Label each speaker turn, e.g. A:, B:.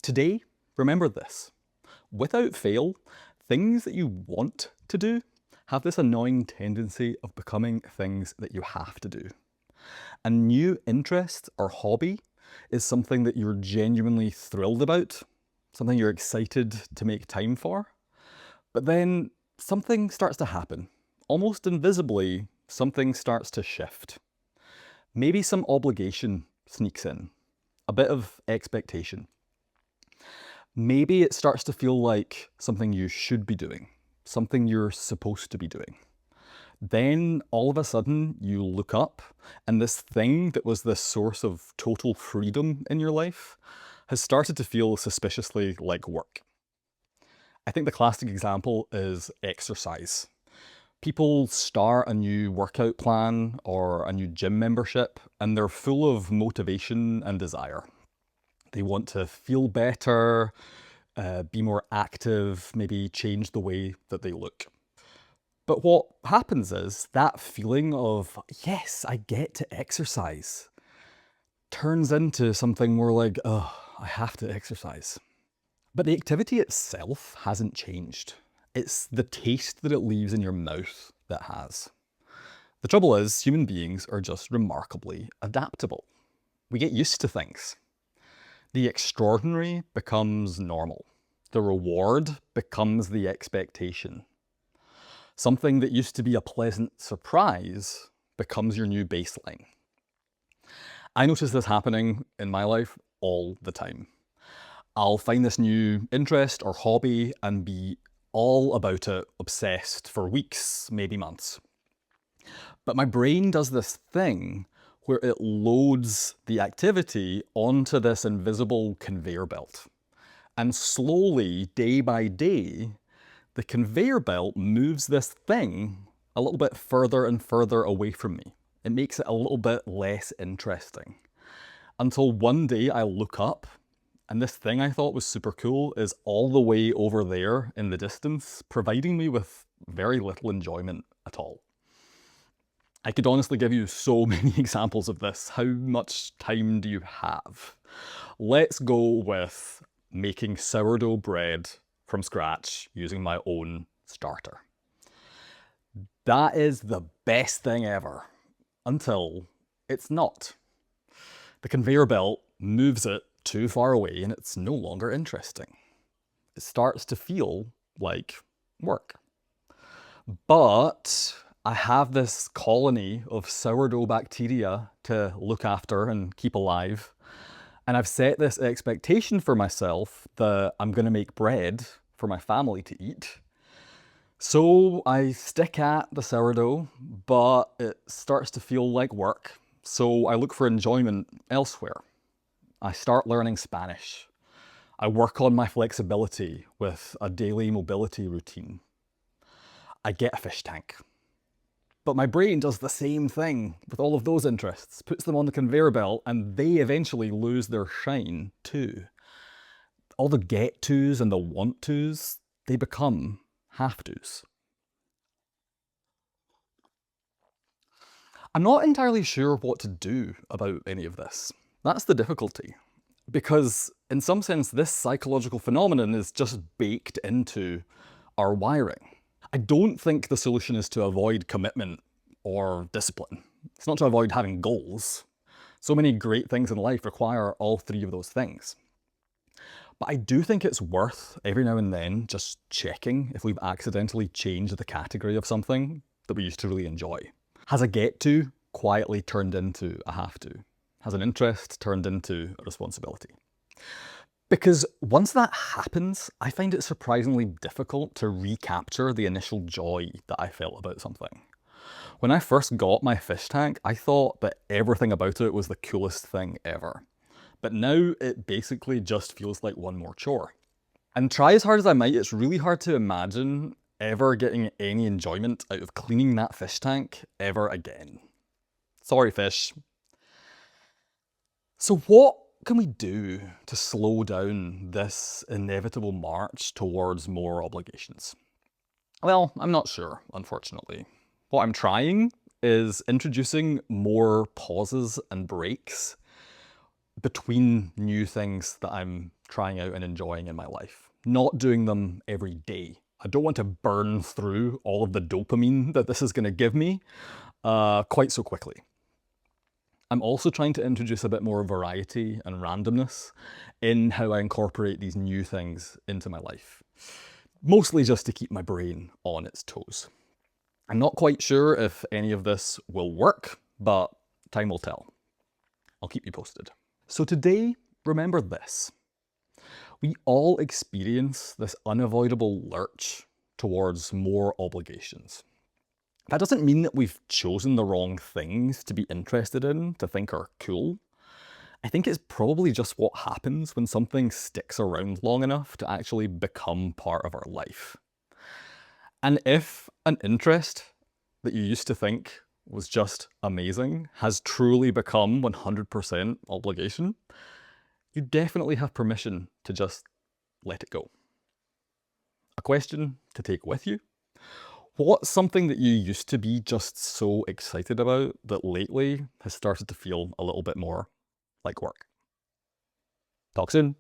A: Today, remember this. Without fail, things that you want to do have this annoying tendency of becoming things that you have to do. A new interest or hobby is something that you're genuinely thrilled about, something you're excited to make time for. But then something starts to happen. Almost invisibly, something starts to shift. Maybe some obligation sneaks in, a bit of expectation. Maybe it starts to feel like something you should be doing, something you're supposed to be doing. Then all of a sudden you look up and this thing that was the source of total freedom in your life has started to feel suspiciously like work. I think the classic example is exercise. People start a new workout plan or a new gym membership and they're full of motivation and desire. They want to feel better, be more active, maybe change the way that they look. But what happens is that feeling of, yes, I get to exercise, turns into something more like, oh, I have to exercise. But the activity itself hasn't changed. It's the taste that it leaves in your mouth that has. The trouble is, human beings are just remarkably adaptable. We get used to things. The extraordinary becomes normal. The reward becomes the expectation. Something that used to be a pleasant surprise becomes your new baseline. I notice this happening in my life all the time. I'll find this new interest or hobby and be all about it, obsessed for weeks, maybe months. But my brain does this thing where it loads the activity onto this invisible conveyor belt. And slowly, day by day, the conveyor belt moves this thing a little bit further and further away from me. It makes it a little bit less interesting. Until one day I look up and this thing I thought was super cool is all the way over there in the distance, providing me with very little enjoyment at all. I could honestly give you so many examples of this. How much time do you have? Let's go with making sourdough bread from scratch using my own starter. That is the best thing ever, until it's not. The conveyor belt moves it too far away and it's no longer interesting. It starts to feel like work. But I have this colony of sourdough bacteria to look after and keep alive. And I've set this expectation for myself that I'm going to make bread for my family to eat. So I stick at the sourdough, but it starts to feel like work. So I look for enjoyment elsewhere. I start learning Spanish. I work on my flexibility with a daily mobility routine. I get a fish tank. But my brain does the same thing with all of those interests, puts them on the conveyor belt, and they eventually lose their shine too. All the get-tos and the want-tos, they become have-tos. I'm not entirely sure what to do about any of this. That's the difficulty. Because in some sense, this psychological phenomenon is just baked into our wiring. I don't think the solution is to avoid commitment or discipline. It's not to avoid having goals. So many great things in life require all three of those things. But I do think it's worth, every now and then, just checking if we've accidentally changed the category of something that we used to really enjoy. Has a get-to quietly turned into a have-to? Has an interest turned into a responsibility? Because once that happens, I find it surprisingly difficult to recapture the initial joy that I felt about something. When I first got my fish tank, I thought that everything about it was the coolest thing ever. But now it basically just feels like one more chore. And try as hard as I might, it's really hard to imagine ever getting any enjoyment out of cleaning that fish tank ever again. Sorry, fish. So what can we do to slow down this inevitable march towards more obligations? Well, I'm not sure, unfortunately. What I'm trying is introducing more pauses and breaks between new things that I'm trying out and enjoying in my life, not doing them every day. I don't want to burn through all of the dopamine that this is going to give me quite so quickly. I'm also trying to introduce a bit more variety and randomness in how I incorporate these new things into my life, mostly just to keep my brain on its toes. I'm not quite sure if any of this will work, but time will tell. I'll keep you posted. So today, remember this. We all experience this unavoidable lurch towards more obligations. That doesn't mean that we've chosen the wrong things to be interested in, to think are cool. I think it's probably just what happens when something sticks around long enough to actually become part of our life. And if an interest that you used to think was just amazing has truly become 100% obligation, you definitely have permission to just let it go. A question to take with you. What's something that you used to be just so excited about that lately has started to feel a little bit more like work? Talk soon.